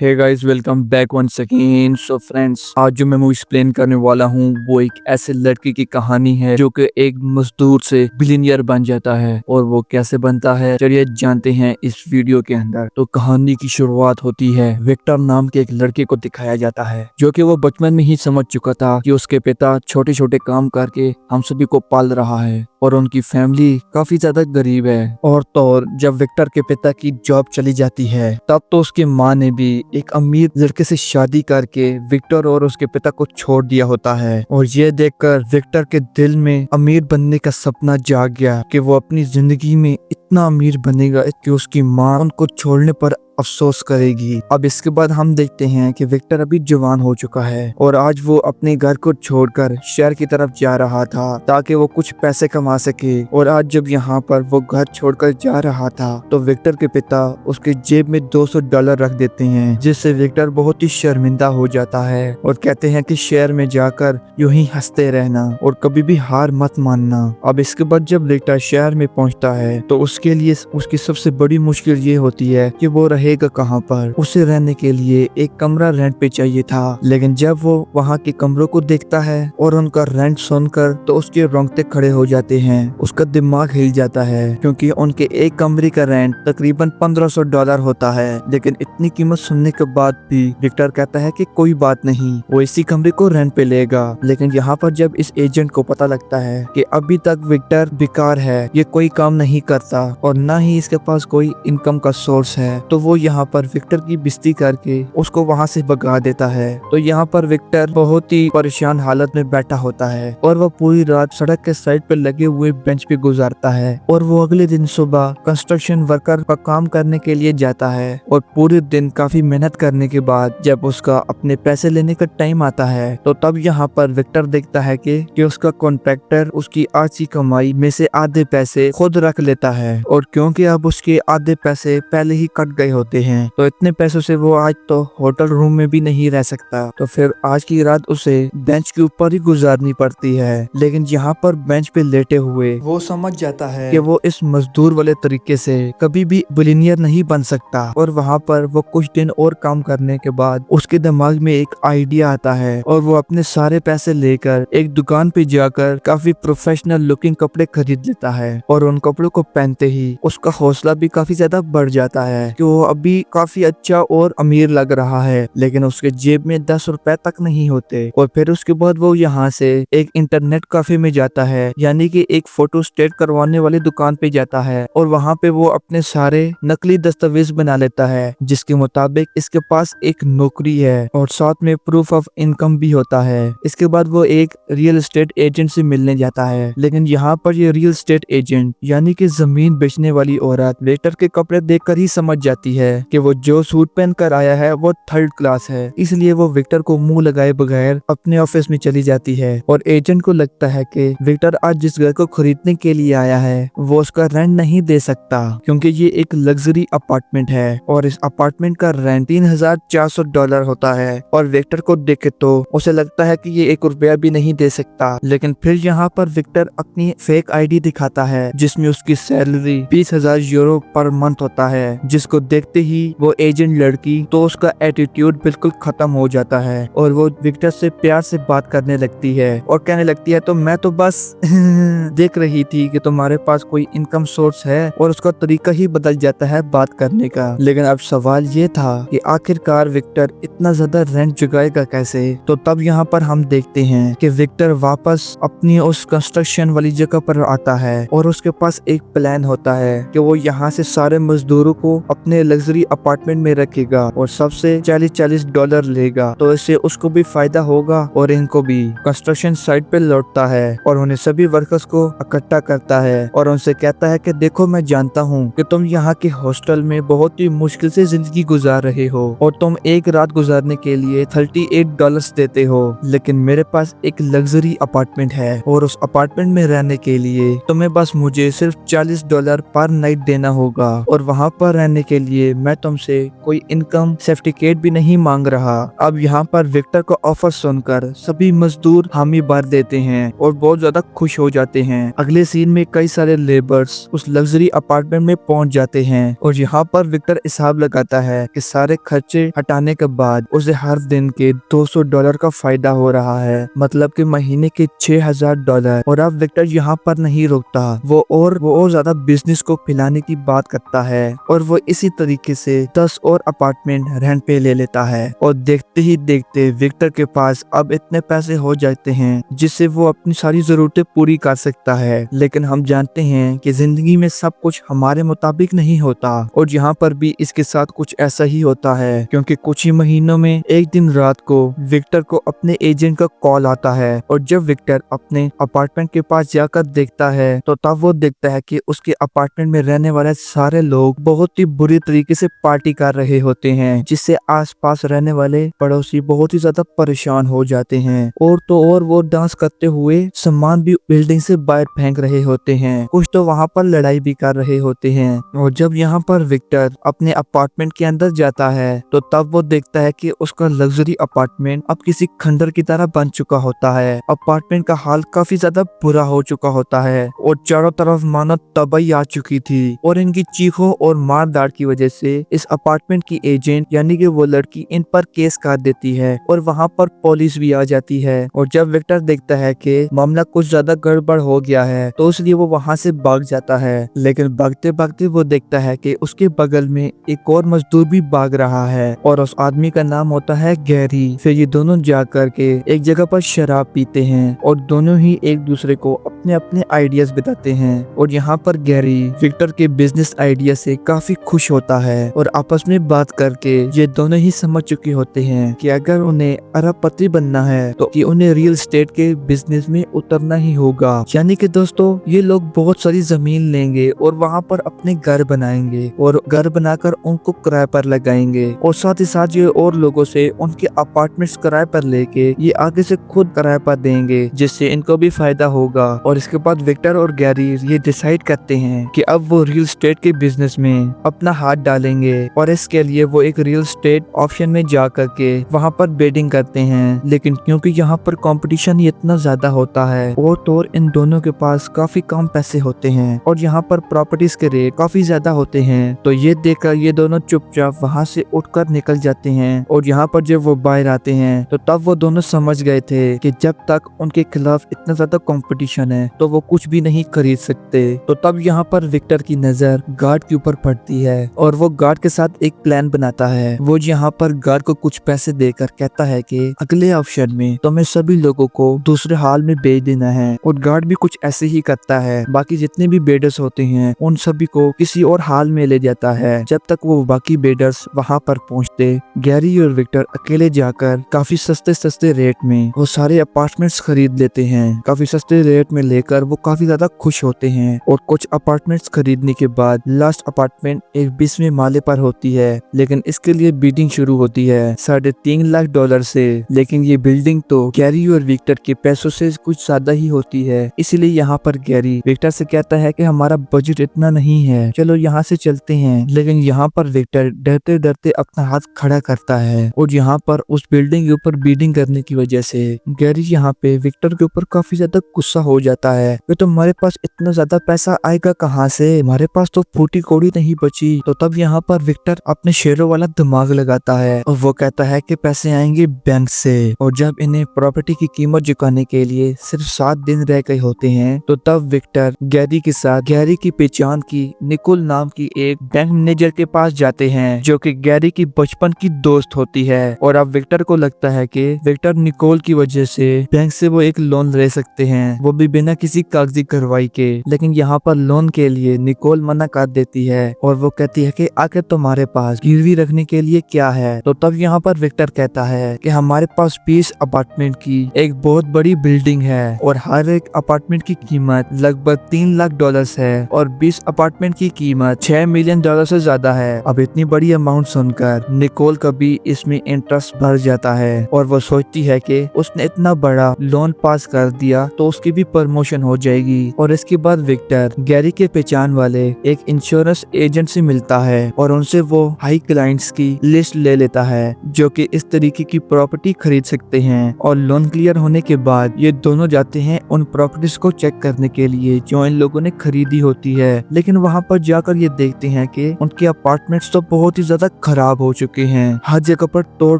हे guys, welcome back one second. So friends, आज जो मैं मूवी एक्सप्लेन करने वाला हूँ वो एक ऐसे लड़के की कहानी है जो कि एक मजदूर से बिलियनियर बन जाता है। और वो कैसे बनता है, चलिए जानते हैं इस वीडियो के अंदर। तो कहानी की शुरुआत होती है, विक्टर नाम के एक लड़के को दिखाया जाता है जो कि वो बचपन में ही समझ चुका था कि उसके पिता छोटे छोटे काम करके हम सभी को पाल रहा है और उनकी फैमिली काफी ज्यादा गरीब है। और तो और जब विक्टर के पिता की जॉब चली जाती है तब तो उसकी माँ ने भी एक अमीर लड़के से शादी करके विक्टर और उसके पिता को छोड़ दिया होता है। और ये देखकर विक्टर के दिल में अमीर बनने का सपना जाग गया कि वो अपनी जिंदगी में इतना अमीर बनेगा कि उसकी माँ उनको छोड़ने पर अफसोस करेगी। अब इसके बाद हम देखते हैं कि विक्टर अभी जवान हो चुका है और आज वो अपने घर को छोड़कर शहर की तरफ जा रहा था ताकि वो कुछ पैसे कमा सके। और आज जब यहाँ पर वो घर छोड़कर जा रहा था तो विक्टर के पिता उसके जेब में $200 रख देते हैं, जिससे विक्टर बहुत ही शर्मिंदा हो जाता है और कहते हैं कि शहर में जाकर यूं ही हंसते रहना और कभी भी हार मत मानना। अब इसके बाद जब विक्टर शहर में पहुंचता है तो उसके लिए उसकी सबसे बड़ी मुश्किल ये होती है कि वो रहेगा कहाँ पर। उसे रहने के लिए एक कमरा रेंट पे चाहिए था, लेकिन जब वो वहाँ के कमरों को देखता है और उनका रेंट सुनकर तो उसके रोंगटे खड़े हो जाते हैं। उसका दिमाग हिल जाता है क्योंकि उनके एक कमरे का रेंट तकरीबन $1500 होता है। लेकिन इतनी कीमत सुनने के बाद भी विक्टर कहता है कि कोई बात नहीं, वो इसी कमरे को रेंट पे लेगा। लेकिन यहाँ पर जब इस एजेंट को पता लगता है कि अभी तक विक्टर बेकार है, ये कोई काम नहीं करता और न ही इसके पास कोई इनकम का सोर्स है, तो वो यहाँ पर विक्टर की बेइज्जती करके उसको वहाँ से भगा देता है। तो यहाँ पर विक्टर बहुत ही परेशान हालत में बैठा होता है और वो पूरी रात सड़क के साइड पे लगे हुए बेंच पे गुजारता है। और वो अगले दिन सुबह कंस्ट्रक्शन वर्कर का काम करने के लिए जाता है और पूरे दिन काफी मेहनत करने के बाद जब उसका अपने पैसे लेने का टाइम आता है तो तब यहाँ पर विक्टर देखता है कि उसका कॉन्ट्रैक्टर उसकी आज की कमाई में से आधे पैसे खुद रख लेता है। और क्योंकि अब उसके आधे पैसे पहले ही कट गए होते हैं तो इतने पैसों से वो आज तो होटल रूम में भी नहीं रह सकता। तो फिर आज की रात उसे बेंच के ऊपर ही गुजारनी पड़ती है। लेकिन यहाँ पर बेंच पे लेटे हुए वो समझ जाता है कि वो इस मजदूर वाले तरीके से कभी भी बिलियनियर नहीं बन सकता। और वहाँ पर वो कुछ दिन और काम करने के बाद उसके दिमाग में एक आइडिया आता है और वो अपने सारे पैसे लेकर एक दुकान पे जाकर काफी प्रोफेशनल लुकिंग कपड़े खरीद लेता है। और उन कपड़ों को पहनते ही उसका हौसला भी काफी ज्यादा बढ़ जाता है कि वो अभी काफी अच्छा और अमीर लग रहा है। लेकिन उसके जेब में $10 तक नहीं होते। और फिर उसके बाद वो यहाँ से एक इंटरनेट कैफे में जाता है, यानी कि एक फोटो स्टेट करवाने वाली दुकान पे जाता है और वहाँ पे वो अपने सारे नकली दस्तावेज बना लेता है जिसके मुताबिक इसके पास एक नौकरी है और साथ में प्रूफ ऑफ इनकम भी होता है। इसके बाद वो एक रियल एस्टेट एजेंट से मिलने जाता है। लेकिन यहाँ पर ये रियल एस्टेट एजेंट यानी कि जमीन बेचने वाली औरत वेटर के कपड़े देखकर ही समझ जाती है कि वो जो सूट पहन कर आया है वो थर्ड क्लास है, इसलिए वो विक्टर को मुंह लगाए बगैर अपने ऑफिस में चली जाती है। और एजेंट को लगता है कि विक्टर आज जिस घर को खरीदने के लिए आया है वो उसका रेंट नहीं दे सकता क्योंकि ये एक लग्जरी अपार्टमेंट है और इस अपार्टमेंट का रेंट $3400 होता है। और विक्टर को देखे तो उसे लगता है कि ये $1 भी नहीं दे सकता। लेकिन फिर यहाँ पर विक्टर अपनी फेक आईडी दिखाता है जिसमें उसकी सैलरी €20,000 पर मंथ होता है, जिसको देखते ही वो एजेंट लड़की तो उसका एटीट्यूड बिल्कुल खत्म हो जाता है और वो विक्टर से प्यार से बात करने लगती है और कहने लगती है तो मैं तो बस देख रही थी कि तुम्हारे पास कोई इनकम सोर्स है। और उसका तरीका ही बदल जाता है बात करने का। लेकिन अब सवाल ये था कि आखिरकार विक्टर इतना ज्यादा रेंट चुकाएगा कैसे। तो तब यहाँ पर हम देखते हैं कि विक्टर वापस अपनी उस कंस्ट्रक्शन वाली जगह पर आता है और उसके पास एक प्लान होता है कि वो यहाँ से सारे मजदूरों को अपने लग्जरी अपार्टमेंट में रखेगा और सबसे $40 लेगा, तो इससे उसको भी फायदा होगा और इनको भी। कंस्ट्रक्शन साइट पे लौटता है और उन्हें सभी वर्कर्स को इकट्ठा करता है और उनसे कहता है कि देखो, मैं जानता हूँ कि तुम यहाँ के हॉस्टल में बहुत ही मुश्किल से जिंदगी गुजार रहे हो और तुम एक रात गुजारने के लिए $38 देते हो, लेकिन मेरे पास एक लग्जरी अपार्टमेंट है और उस अपार्टमेंट में रहने के लिए तुम्हें बस मुझे सिर्फ $40 पर नाइट देना होगा। और वहाँ पर रहने के लिए मैं तुमसे कोई इनकम सर्टिफिकेट भी नहीं मांग रहा। अब यहाँ पर विक्टर को ऑफर सुनकर सभी मजदूर हामी भर देते हैं और बहुत ज्यादा खुश हो जाते हैं। अगले सीन में कई सारे लेबर्स उस लग्जरी अपार्टमेंट में पहुंच जाते हैं और यहाँ पर विक्टर हिसाब लगाता है कि सारे खर्चे हटाने के बाद उसे हर दिन के $200 का फायदा हो रहा है, मतलब कि महीने के $6000। और अब विक्टर यहाँ पर नहीं रुकता, वो और ज्यादा बिजनेस को फैलाने की बात करता है और वो इसी तरीके से 10 और अपार्टमेंट रेंट पे ले लेता है। और देखते ही देखते विक्टर के पास अब इतने पैसे हो जाते हैं जिससे वो अपनी सारी जरूरतें पूरी कर सकता है। लेकिन हम जानते हैं कि जिंदगी में सब कुछ हमारे मुताबिक नहीं होता और यहाँ पर भी इसके साथ कुछ ऐसा ही होता है, क्योंकि कुछ ही महीनों में एक दिन रात को विक्टर को अपने एजेंट का कॉल आता है और जब विक्टर अपने अपार्टमेंट के पास जाकर देखता है तो तब वो देखता है कि उसके अपार्टमेंट में रहने वाले सारे लोग बहुत ही बुरी तरीके से पार्टी कर रहे होते हैं, जिससे आसपास रहने वाले पड़ोसी बहुत ही ज्यादा परेशान हो जाते हैं। और तो और वो डांस करते हुए सामान भी बिल्डिंग से बाहर फेंक रहे होते हैं, कुछ तो वहाँ पर लड़ाई भी कर रहे होते हैं। और जब यहाँ पर विक्टर अपने अपार्टमेंट के अंदर जाता है तो तब वो देखता है कि उसका लग्जरी अपार्टमेंट अब किसी खंडर की तरह बन चुका होता है। अपार्टमेंट का हाल काफी ज्यादा बुरा हो चुका होता है और चारों तरफ मानो तबाही आ चुकी थी। और इनकी चीखों और मार दाड़ की वजह से इस अपार्टमेंट की एजेंट यानी कि वो लड़की इन पर केस कर देती है और वहाँ पर पुलिस भी आ जाती है। और जब विक्टर देखता है कि मामला कुछ ज्यादा गड़बड़ हो गया है तो इसलिए वो वहाँ से भाग जाता है, लेकिन भागते भागते वो देखता है कि उसके बगल में एक और मजदूर भी भाग रहा है और उस आदमी का नाम होता है गैरी। फिर ये दोनों जाकर के एक जगह पर शराब पीते हैं और दोनों ही एक दूसरे को अपने अपने आइडियाज बताते हैं। और यहाँ पर गैरी विक्टर के बिजनेस आइडिया से काफी खुश होता है और आपस में बात करके ये दोनों ही समझ चुके होते हैं कि अगर उन्हें अरबपति बनना है तो कि उन्हें रियल एस्टेट के बिजनेस में उतरना ही होगा। यानी कि दोस्तों ये लोग बहुत सारी जमीन लेंगे और वहाँ पर अपने घर बनाएंगे और घर बनाकर उनको किराए पर लगाएंगे और साथ ही साथ ये और लोगों से उनके अपार्टमेंट्स किराए पर लेके ये आगे से खुद किराए पर देंगे, जिससे इनको भी फायदा होगा। और इसके बाद विक्टर और गैरी ये डिसाइड करते हैं कि अब वो रियल एस्टेट के बिजनेस में अपना हाथ डालेंगे और इसके लिए वो एक रियल एस्टेट ऑप्शन में जा करके वहाँ पर बेडिंग करते हैं। लेकिन क्योंकि यहाँ पर कंपटीशन इतना ज्यादा होता है और तो इन दोनों के पास काफी कम पैसे होते हैं और यहाँ पर प्रॉपर्टीज के रेट काफी ज्यादा होते हैं, तो ये देखकर ये दोनों चुपचाप वहाँ से उठकर निकल जाते हैं। और यहाँ पर जब वो बाहर आते हैं तो तब वो दोनों समझ गए थे कि जब तक उनके खिलाफ इतना ज्यादा कंपटीशन है तो वो कुछ भी नहीं खरीद सकते। तो तब यहाँ पर विक्टर की नजर गार्ड के ऊपर पड़ती है और वो गार्ड के साथ एक प्लान बनाता है। वो यहाँ पर गार्ड को कुछ पैसे देकर कहता है कि अगले ऑप्शन में तुम्हें सभी लोगों को दूसरे हाल में भेज देना है और गार्ड भी कुछ ऐसे ही करता है। बाकी जितने भी बेडर्स होते हैं उन सभी को किसी और हाल में ले जाता है। जब तक वो बाकी बेडर्स वहाँ पर पहुँचते गैरी और विक्टर अकेले जाकर काफी सस्ते रेट में वो सारे अपार्टमेंट्स खरीद लेते हैं। काफी सस्ते रेट में लेकर वो काफी ज्यादा खुश होते हैं और कुछ अपार्टमेंट्स खरीदने के बाद लास्ट अपार्टमेंट एक 20वें माले पर होती है, लेकिन इसके लिए बीडिंग शुरू होती है $3.5 लाख से। लेकिन ये बिल्डिंग तो गैरी और विक्टर के पैसों से कुछ ज्यादा ही होती है, इसलिए यहाँ पर गैरी विक्टर से कहता है कि हमारा बजट इतना नहीं है, चलो यहाँ से चलते हैं। लेकिन यहाँ पर विक्टर डरते डरते अपना हाथ खड़ा करता है और यहाँ पर उस बिल्डिंग के ऊपर बीडिंग करने की वजह से गैरी यहाँ पे विक्टर के ऊपर काफी ज्यादा गुस्सा हो जाता है कि तुम्हारे पास इतना ज्यादा पैसा आएगा कहाँ से, हमारे पास तो फूटी कौड़ी नहीं बची। तो तब यहाँ पर विक्टर अपने शेरों वाला दिमाग लगाता है और वो कहता है कि पैसे आएंगे बैंक से। और जब इन्हें प्रॉपर्टी की कीमत चुकाने के लिए सिर्फ 7 दिन रह गए होते हैं तो तब विक्टर गैरी के साथ गैरी की पहचान की निकोल नाम की एक बैंक मैनेजर के पास जाते हैं, जो कि गैरी की बचपन की दोस्त होती है। और अब विक्टर को लगता है कि विक्टर निकोल की वजह से बैंक से वो एक लोन ले सकते हैं, वो भी बिना किसी कागजी कार्रवाई के। लेकिन यहाँ पर लोन के लिए निकोल मना कर देती है और वो कहती है कि आखिर तुम्हारे पास गिरवी रखने के लिए क्या है। तो तब यहाँ पर विक्टर कहता है कि हमारे पास 20 अपार्टमेंट की एक बहुत बड़ी बिल्डिंग है और हर एक अपार्टमेंट की कीमत लगभग $3 लाख है और 20 अपार्टमेंट की कीमत $6 मिलियन से ज्यादा है। अब इतनी बड़ी अमाउंट सुनकर निकोल का भी इसमें इंटरेस्ट भर जाता है और वो सोचती है कि उसने इतना बड़ा लोन पास कर दिया तो उसकी भी प्रमोशन हो जाएगी। और इसके बाद विक्टर गैरी के पहचान वाले एक इंश्योरेंस एजेंट से मिलता है और उनसे वो हाई क्लाइंट्स की लिस्ट ले लेता है जो कि इस तरीके की प्रॉपर्टी खरीद सकते हैं। और लोन क्लियर होने के बाद ये दोनों जाते हैं उन प्रॉपर्टीज को चेक करने के लिए जो इन लोगों ने खरीदी होती है। लेकिन वहाँ पर जाकर ये देखते हैं कि उनके अपार्टमेंट्स तो बहुत ही ज्यादा खराब हो चुके हैं, हर जगह पर तोड़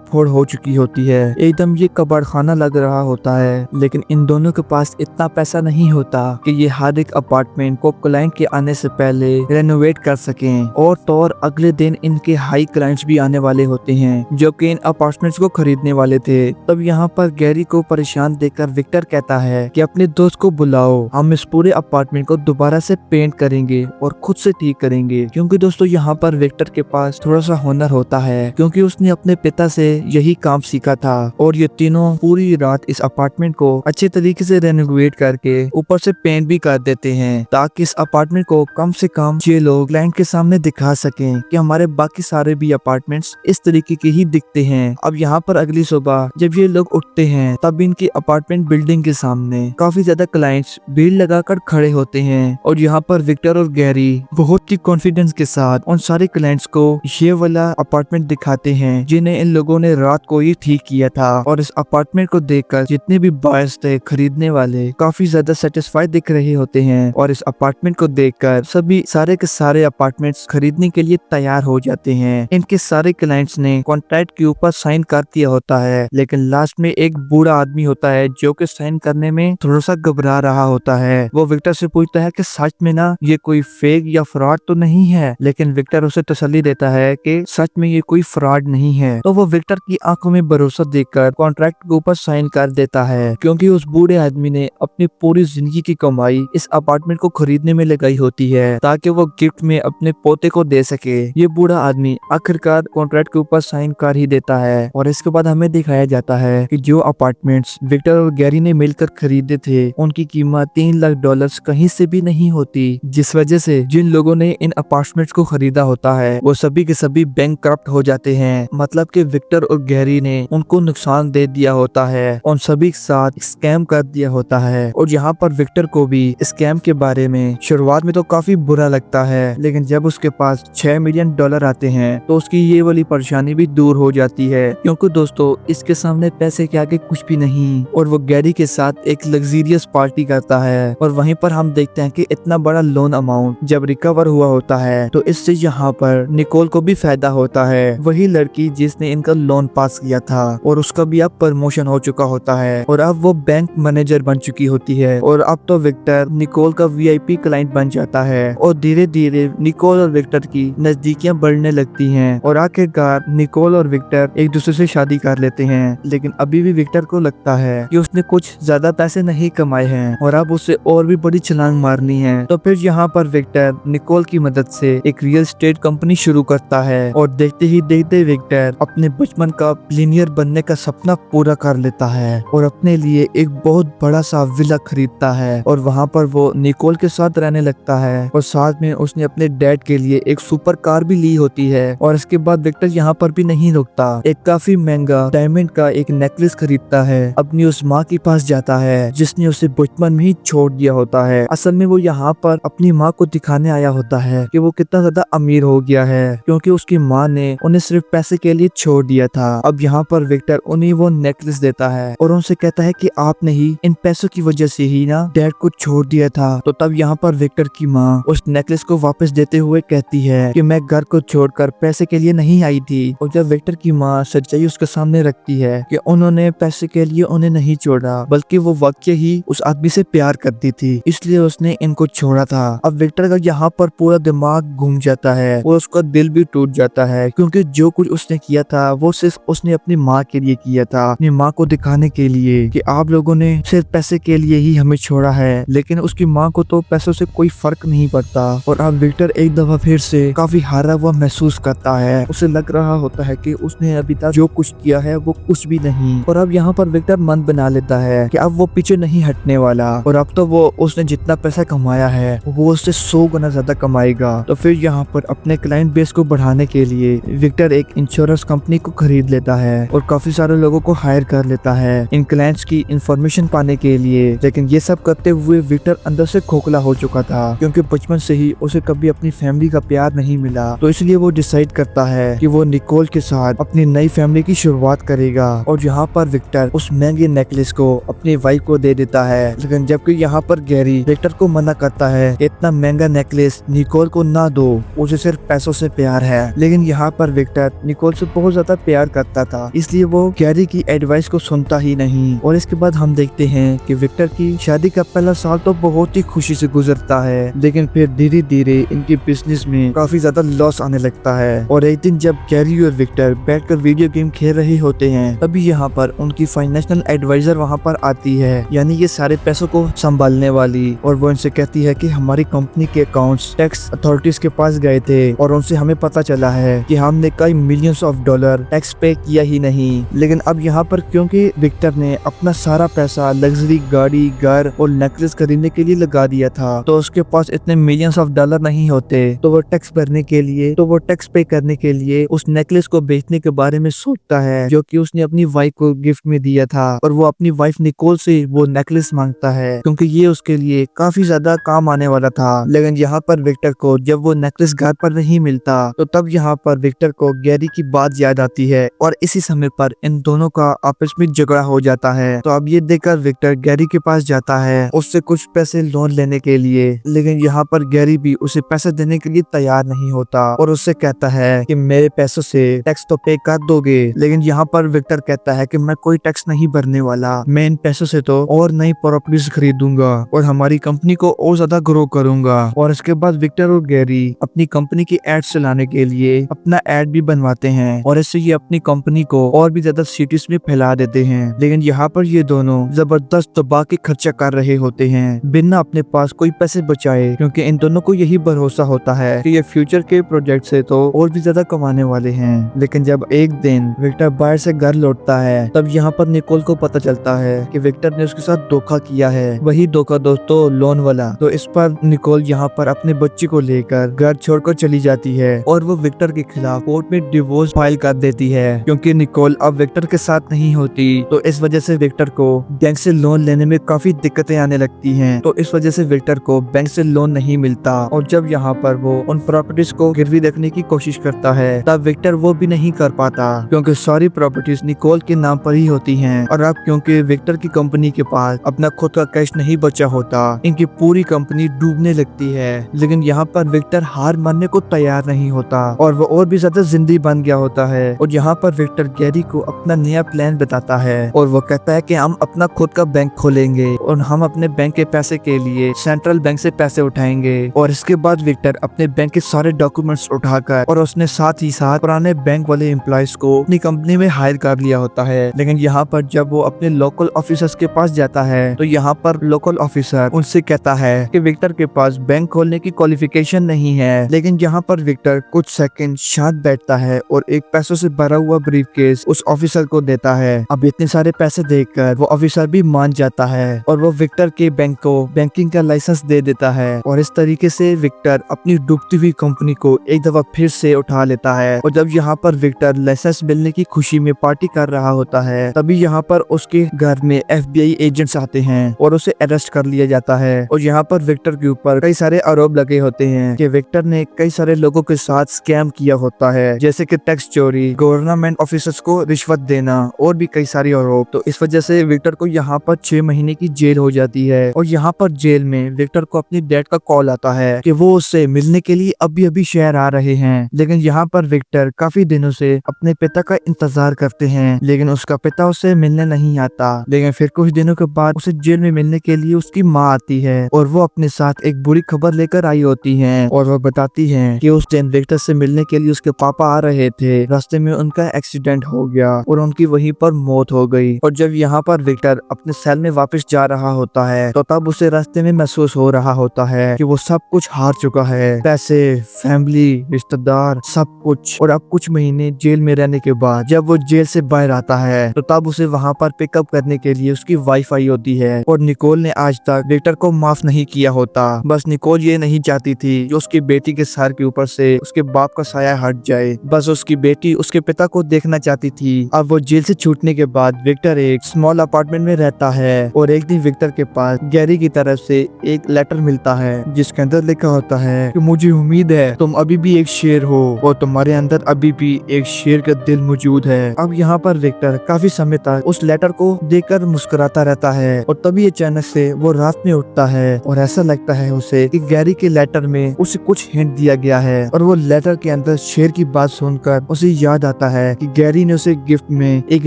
फोड़ हो चुकी होती है, एकदम ये कबाड़खाना लग रहा होता है। लेकिन इन दोनों के पास इतना पैसा नहीं होता कि ये हर एक अपार्टमेंट को क्लाइंट के आने से पहले रेनोवेट कर सकें। और अगले दिन इनके हाई क्लाइंट्स भी आने वाले होते हैं जो कि इन अपार्टमेंट्स को खरीदने वाले थे। तब यहाँ पर गैरी को परेशान देखकर विक्टर कहता है कि अपने दोस्त को बुलाओ, हम इस पूरे अपार्टमेंट को दोबारा से पेंट करेंगे और खुद से ठीक करेंगे। क्योंकि दोस्तों यहाँ पर विक्टर के पास थोड़ा सा हुनर होता है क्योंकि उसने अपने पिता से यही काम सीखा था। और ये तीनों पूरी रात इस अपार्टमेंट को अच्छे तरीके से रेनोवेट करके ऊपर से पेंट भी कर देते हैं ताकि इस अपार्टमेंट को कम से कम ये लोग क्लाइंट के सामने दिखा सकें कि हमारे बाकी सारे भी अपार्टमेंट्स इस तरीके के ही दिखते हैं। अब यहाँ पर अगली सुबह जब ये लोग उठते हैं तब इनकी अपार्टमेंट बिल्डिंग के सामने काफी ज्यादा क्लाइंट्स भीड़ लगाकर खड़े होते हैं। और यहाँ पर विक्टर और गैरी बहुत ही कॉन्फिडेंस के साथ उन सारे क्लाइंट्स को ये वाला अपार्टमेंट दिखाते हैं जिन्हें इन लोगों ने रात को ही ठीक किया था। और इस अपार्टमेंट को देखकर जितने भी बायर्स थे खरीदने वाले काफी ज्यादा सेटिस्फाइड दिख रहे होते हैं। और इस अपार्टमेंट को देखकर सभी सारे के सारे अपार्टमेंट्स खरीदने के लिए तैयार हो जाते हैं। इनके सारे क्लाइंट्स ने कॉन्ट्रैक्ट के ऊपर साइन कर दिया होता है, लेकिन लास्ट में एक बूढ़ा आदमी होता है जो कि साइन करने में थोड़ा सा घबरा रहा होता है। वो विक्टर से पूछता है कि सच में ना ये कोई फेक या फ्रॉड तो नहीं है, लेकिन विक्टर उसे तसल्ली देता है कि सच में ये कोई फ्रॉड नहीं है। तो वो विक्टर की आंखों में भरोसा देकर कॉन्ट्रैक्ट के ऊपर साइन कर देता है क्योंकि उस बूढ़े आदमी ने अपनी पूरी जिंदगी की कमाई इस अपार्टमेंट को खरीदने में लगाई होती है ताकि वो गिफ्ट में अपने पोते को दे सके। ये बूढ़ा आदमी आखिरकार कॉन्ट्रैक्ट के ऊपर साइन कर ही देता है। और इसके बाद हमें दिखाया जाता है कि जो अपार्टमेंट्स विक्टर और गैरी ने मिलकर खरीदे थे उनकी कीमत $3 लाख कहीं से भी नहीं होती, जिस वजह से जिन लोगों ने इन अपार्टमेंट्स को खरीदा होता है वो सभी के सभी बैंकक्रप्ट हो जाते हैं। मतलब कि विक्टर और गैरी ने उनको नुकसान दे दिया होता है, उन सभी के साथ स्कैम कर दिया होता है। और यहाँ पर विक्टर को भी स्कैम के बारे में शुरुआत में तो काफी बुरा लगता है, लेकिन जब उसके पास $6 मिलियन आते हैं तो उसकी ये वाली परेशानी भी दूर हो जाती है क्योंकि दोस्तों इसके सामने पैसे के आगे कुछ भी नहीं। और वो गैरी के साथ एक लग्जरियस पार्टी करता है और वहीं पर हम देखते हैं कि इतना बड़ा लोन अमाउंट जब रिकवर हुआ होता है तो इससे यहाँ पर निकोल को भी फायदा होता है, वही लड़की जिसने इनका लोन पास किया था। और उसका भी अब प्रमोशन हो चुका होता है और अब वो बैंक मैनेजर बन चुकी होती है। और अब तो विक्टर निकोल का VIP क्लाइंट बन जाता है और धीरे धीरे निकोल और विक्टर की नजदीकियां बढ़ने लगती हैं। और आखिरकार निकोल और विक्टर एक दूसरे से शादी कर लेते हैं। लेकिन अभी भी विक्टर को लगता है कि उसने कुछ ज्यादा पैसे नहीं कमाए हैं और अब उसे और भी बड़ी छलांग मारनी है। तो फिर यहाँ पर विक्टर निकोल की मदद से एक रियल एस्टेट कंपनी शुरू करता है और देखते ही देखते विक्टर अपने बचपन का बिलियनियर बनने का सपना पूरा कर लेता है और अपने लिए एक बहुत बड़ा सा विला खरीदता है। और वहाँ पर वो निकोल के साथ रहने लगता है और साथ में उसने अपने डैड के लिए एक सुपर कार भी ली होती है। और इसके बाद विक्टर यहाँ पर भी नहीं रुकता, एक काफी महंगा डायमंड का एक नेकलेस खरीदता है, अपनी उस माँ के पास जाता है जिसने उसे बचपन में ही छोड़ दिया होता है। असल में वो यहाँ पर अपनी माँ को दिखाने आया होता है कि वो कितना ज्यादा अमीर हो गया है क्योंकि उसकी माँ ने उन्हें सिर्फ पैसे के लिए छोड़ दिया था। अब यहाँ पर विक्टर उन्हें वो नेकलेस देता है और उनसे कहता है कि आपने ही इन पैसों की वजह से ही ना डैड को छोड़ दिया था। तो तब यहाँ पर विक्टर की माँ उस नेकलेस को वापस देते हुए कहती है कि मैं घर को छोड़कर पैसे के लिए नहीं आई थी। और जब विक्टर की माँ सच्चाई उसके सामने रखती है कि उन्होंने पैसे के लिए उन्हें नहीं छोड़ा बल्कि वो वाकई ही उस आदमी से प्यार करती थी, इसलिए उसने इनको छोड़ा था। अब विक्टर का यहाँ पर पूरा दिमाग घूम जाता है और उसका दिल भी टूट जाता है क्योंकि जो कुछ उसने किया था वो सिर्फ उसने अपनी माँ के लिए किया था, अपनी माँ को दिखाने के लिए कि आप लोगों ने सिर्फ पैसे के लिए ही हमें छोड़ा है। लेकिन उसकी माँ को तो पैसों से कोई फर्क नहीं पड़ता। और अब विक्टर एक दफा फिर से काफी हारा हुआ महसूस करता है, उसे लग रहा होता है कि उसने अभी तक जो कुछ किया है वो कुछ भी नहीं। और अब यहाँ पर विक्टर मन बना लेता है कि अब वो पीछे नहीं हटने वाला और अब तो वो उसने जितना पैसा कमाया है वो उससे 100 गुना ज्यादा कमाएगा। तो फिर यहाँ पर अपने क्लाइंट बेस को बढ़ाने के लिए विक्टर एक इंश्योरेंस कंपनी को खरीद लेता है और काफी सारे लोगों को हायर कर लेता है इन क्लाइंट्स की इंफॉर्मेशन पाने के लिए। लेकिन ये सब करते हुए विक्टर अंदर से खोखला हो चुका था क्योंकि बचपन से ही उसे कभी अपनी फैमिली का प्यार नहीं मिला। तो इसलिए वो डिसाइड करता है कि वो निकोल के साथ अपनी नई फैमिली की शुरुआत करेगा। और यहाँ पर विक्टर उस महंगे नेकलेस को अपनी वाइफ को दे देता है, लेकिन जबकि यहाँ पर गैरी विक्टर को मना करता है कि इतना महंगा नेकलेस निकोल को ना दो, उसे सिर्फ पैसों से प्यार है। लेकिन यहाँ पर विक्टर निकोल से बहुत ज्यादा प्यार करता था, इसलिए वो गैरी की एडवाइस को सुनता ही नहीं। और इसके बाद हम देखते हैं कि विक्टर की शादी का पहला साल तो बहुत ही खुशी से गुजरता है, लेकिन फिर धीरे धीरे इनके बिजनेस में काफी ज्यादा लॉस आने लगता है। और एक दिन जब गैरी और विक्टर बैठकर वीडियो गेम खेल रहे होते हैं, तभी यहाँ पर उनकी फाइनेंशियल एडवाइजर वहाँ पर आती है, यानी ये सारे पैसों को संभालने वाली। और वो इनसे कहती है कि हमारी कंपनी के अकाउंट्स टैक्स अथॉरिटीज के पास गए थे और उनसे हमें पता चला है कि हमने कई मिलियंस ऑफ डॉलर टैक्स पे किया ही नहीं। लेकिन अब यहाँ पर क्योंकि विक्टर ने अपना सारा पैसा लग्जरी गाड़ी, घर और नेकलेस खरीदने के लिए लगा दिया था, तो उसके पास इतने मिलियंस ऑफ डॉलर नहीं होते। तो वो टैक्स पे करने के लिए उस नेकलेस को बेचने के बारे में सोचता है, जो कि उसने अपनी वाइफ को गिफ्ट में दिया था। और वो अपनी वाइफ निकोल से वो नेकलेस मांगता है क्योंकि ये उसके लिए काफी ज्यादा काम आने वाला था। लेकिन यहाँ पर विक्टर को जब वो नेकलेस घर पर नहीं मिलता, तो तब यहाँ पर विक्टर को गैरी की बात याद आती है और इसी समय पर इन दोनों का आपस में झगड़ा हो जाता है। तो अब ये देखकर विक्टर गैरी के पास जाता है उससे कुछ पैसे लोन लेने के लिए, लेकिन यहाँ पर गैरी भी उसे पैसे देने के लिए तैयार नहीं होता और उससे कहता है कि मेरे पैसों से टैक्स तो पे कर दोगे। लेकिन यहाँ पर विक्टर कहता है कि मैं कोई टैक्स नहीं भरने वाला, मैं इन पैसों से तो और नई प्रॉपर्टीज खरीदूंगा और हमारी कंपनी को और ज्यादा ग्रो करूंगा। और इसके बाद विक्टर और गैरी अपनी कंपनी की एड चलाने के लिए अपना एड भी बनवाते हैं और इससे ये अपनी कंपनी को और भी ज्यादा सिटीज में फैला देते हैं। लेकिन यहाँ पर ये दोनों जबरदस्त दबा के खर्चा कर रहे होते हैं बिना अपने पास कोई पैसे बचाए, क्योंकि इन दोनों को यही भरोसा होता है कि ये फ्यूचर के प्रोजेक्ट से तो और भी ज्यादा कमाने वाले हैं। लेकिन जब एक दिन विक्टर बाहर से घर लौटता है, तब यहाँ पर निकोल को पता चलता है कि विक्टर ने उसके साथ धोखा किया है, वही धोखा दोस्तों लोन वाला। तो इस पर निकोल यहाँ पर अपने बच्चे को लेकर घर छोड़कर चली जाती है और वो विक्टर के खिलाफ कोर्ट में डिवोर्स फाइल कर देती है, क्योंकि निकोल अब विक्टर के साथ नहीं होती। तो इस वजह से विक्टर को बैंक से लोन लेने में काफी दिक्कतें आने लगती हैं। तो इस वजह से विक्टर को बैंक से लोन नहीं मिलता और जब यहाँ पर वो उन प्रॉपर्टीज को गिरवी रखने की कोशिश करता है, तब विक्टर वो भी नहीं कर पाता क्योंकि सारी प्रॉपर्टीज निकोल के नाम पर ही होती हैं। और अब क्योंकि विक्टर की कंपनी के पास अपना खुद का कैश नहीं बचा होता, इनकी पूरी कंपनी डूबने लगती है। लेकिन यहाँ पर विक्टर हार मानने को तैयार नहीं होता और वो और भी ज्यादा जिंदगी बन गया होता है। और यहाँ पर विक्टर गैरी को अपना नया प्लान बताता है और वो कहता है कि हम अपना खुद का बैंक खोलेंगे और हम अपने बैंक के पैसे के लिए सेंट्रल बैंक से पैसे उठाएंगे। और इसके बाद विक्टर अपने बैंक के सारे डॉक्यूमेंट्स उठाकर और उसने साथ ही साथ पुराने बैंक वाले एम्प्लॉयज को अपनी कंपनी में हायर कर लिया होता है। लेकिन यहाँ पर जब वो अपने लोकल ऑफिसर्स के पास जाता है, तो यहाँ पर लोकल ऑफिसर उनसे कहता है कि विक्टर के पास बैंक खोलने की क्वालिफिकेशन नहीं है। लेकिन यहाँ पर विक्टर कुछ सेकंड शांत बैठता है और एक पैसों से भरा हुआ ब्रीफकेस उस ऑफिसर को देता है। अब इतने सारे पैसे देखकर वो ऑफिसर भी मान जाता है और वो विक्टर के बैंक को बैंकिंग का लाइसेंस दे देता है। और इस तरीके से विक्टर अपनी डूबती हुई कंपनी को एक दफा फिर से उठा लेता है। और जब यहाँ पर विक्टर लाइसेंस मिलने की खुशी में पार्टी कर रहा होता है, तभी यहाँ पर उसके घर में FBI एजेंट्स आते हैं और उसे अरेस्ट कर लिया जाता है। और यहाँ पर विक्टर के ऊपर कई सारे आरोप लगे होते हैं कि विक्टर ने कई सारे लोगों के साथ स्कैम किया होता है, जैसे कि टैक्स चोरी, गवर्नमेंट ऑफिसर्स को रिश्वत देना और भी कई सारे आरोप। तो इस वजह से विक्टर को यहाँ पर 6 महीने की जेल हो जाती है। और यहाँ पर जेल में विक्टर को अपनी डैड का कॉल आता है कि वो उससे मिलने के लिए अभी अभी शहर आ रहे हैं। लेकिन यहाँ पर विक्टर काफी दिनों से अपने पिता का इंतजार करते हैं, लेकिन उसका पिता उससे मिलने नहीं आता। लेकिन फिर कुछ दिनों के बाद उसे जेल में मिलने के लिए उसकी माँ आती है और वो अपने साथ एक बुरी खबर लेकर आई होती है और वो बताती है कि उस दिन विक्टर से मिलने के लिए उसके पापा आ रहे थे, रास्ते में उनका एक्सीडेंट हो गया और उनकी वहीं पर मौत हो गई। और जब यहाँ पर विक्टर अपने सेल में वापस जा रहा होता है, तो तब उसे रास्ते में महसूस हो रहा होता है कि वो सब कुछ हार चुका है, पैसे, फैमिली, रिश्तेदार, सब कुछ। और अब कुछ महीने जेल में रहने के बाद जब वो जेल से बाहर आता है, तो तब उसे वहाँ पर पिकअप करने के लिए उसकी वाइफ आई होती है। और निकोल ने आज तक विक्टर को माफ नहीं किया होता। बस निकोल ये नहीं चाहती थी कि उसकी बेटी के सर के ऊपर से उसके बाप का साया हट जाए, बस उसकी बेटी उसके पिता को देखना चाहती थी। अब वो जेल से छूटने के बाद विक्टर एक स्मॉल अपार्टमेंट में रहता है और एक दिन विक्टर के पास गैरी की की तरफ से एक लेटर मिलता है जिसके अंदर लिखा होता है कि मुझे उम्मीद है तुम अभी भी एक शेर हो और तुम्हारे अंदर अभी भी एक शेर का दिल मौजूद है। अब यहाँ पर विक्टर काफी समय तक उस लेटर को देखकर मुस्कुराता रहता है और तभी अचानक से वो रात में उठता है और ऐसा लगता है उसे कि गैरी के लेटर में उसे कुछ हिंट दिया गया है और वो लेटर के अंदर शेर की बात सुनकर उसे याद आता है कि गैरी ने उसे गिफ्ट में एक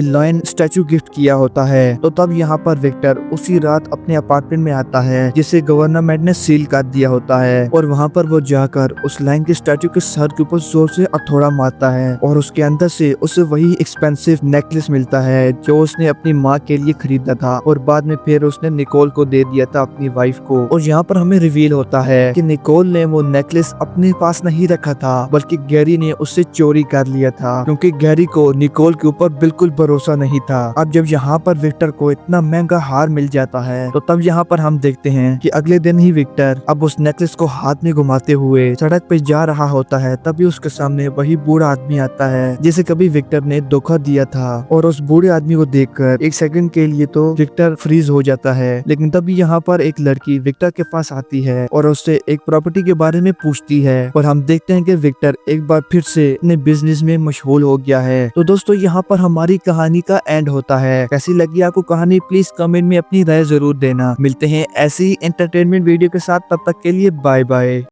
लायन स्टैचू गिफ्ट किया होता है। तो तब यहाँ पर विक्टर उसी रात अपने अपार्टमेंट में आता है जिसे गवर्नमेंट ने सील कर दिया होता है और वहाँ पर वो जाकर उस लायन के स्टैचू के सर के ऊपर जोर से हथौड़ा मारता है और उसके अंदर से उसे वही एक्सपेंसिव नेकलेस मिलता है जो उसने अपनी माँ के लिए खरीदा था और बाद में फिर उसने निकोल को दे दिया था, अपनी वाइफ को। और यहाँ पर हमें रिवील होता है कि निकोल ने वो नेकलेस अपने पास नहीं रखा था बल्कि गैरी ने उससे चोरी कर लिया था क्योंकि गैरी को निकोल के ऊपर बिल्कुल भरोसा नहीं था। अब जब यहाँ पर विक्टर को इतना महंगा हार मिल जाता है तो तब यहाँ पर हम देखते हैं कि अगले दिन ही विक्टर अब उस नेकलेस को हाथ में घुमाते हुए सड़क पे जा रहा होता है। तभी उसके सामने वही बूढ़ा आदमी आता है जिसे कभी विक्टर ने धोखा दिया था और उस बूढ़े आदमी को देखकर एक सेकंड के लिए तो विक्टर फ्रीज हो जाता है। लेकिन तभी यहाँ पर एक लड़की विक्टर के पास आती है और उससे एक प्रॉपर्टी के बारे में पूछती है और हम देखते हैं कि विक्टर एक बार फिर से अपने बिजनेस में मशगूल हो गया है। तो दोस्तों यहाँ पर हमारी कहानी का एंड होता है। कैसी लगी आपको कहानी प्लीज कमेंट में अपनी राय जरूर देना। मिलते हैं ऐसी एंटरटेनमेंट वीडियो के साथ, तब तक के लिए बाय बाय।